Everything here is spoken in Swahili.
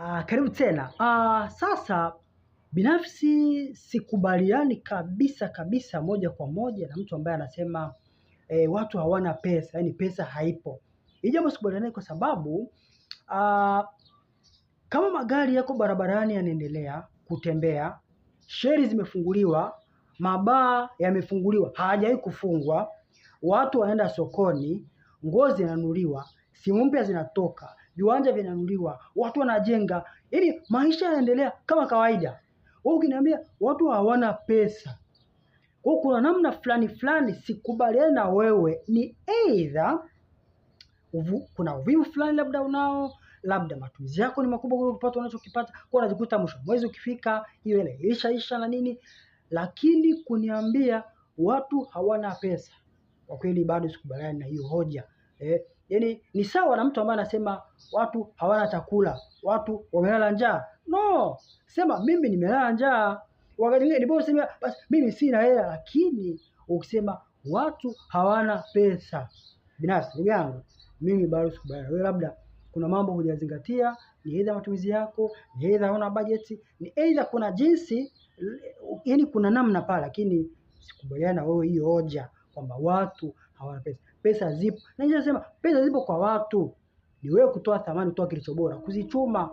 Karibu tena. Sasa binafsi sikubaliani kabisa kabisa moja kwa moja na mtu ambaye anasema watu hawana pesa, yani pesa haipo. Hii jambo sikubaliani kwa sababu kama magari yako barabarani yanaendelea kutembea, sheri zimefunguliwa, mabaa yamefunguliwa, hajawahi kufungwa, watu wanaenda sokoni, nguo zinanunuliwa, simu mpya zinatoka, viwanja vinanunuliwa, watu wanajenga, yaani maisha yanaendelea kama kawaida. Wewe ukiniambia watu hawana pesa, kwa kuna namna fulani sikubaliani na wewe, ni either kuna uvivu fulani labda unao, labda matumizi yako ni makubwa kuliko kipato unachokipata, kwa unajikuta mwisho mwezi ukifika hiyo ile isha na nini. Lakini kuniambia watu hawana pesa, kwa kweli bado sikubaliani na hiyo hoja. Yaani ni sawa na mtu ambaye anasema watu hawana chakula, watu wamelala njaa. No, sema mimi nimelala njaa. Wakati mwingine ndipo useme basi mimi sina hela, lakini ukisema watu hawana pesa, binafsi ndugu yangu, mimi bado sikubaliani. Wewe labda kuna mambo hujazingatia, ni aidha matumizi yako, ni aidha huna budget, ni aidha kuna jinsi, yaani kuna namna pale, lakini sikubaliani na wewe hiyo hoja kwamba watu hawana pesa. Pesa zipo. Na ninasema pesa zipo kwa watu. Ni wewe kutoa thamani, kutoa kilicho bora, kuzichuma.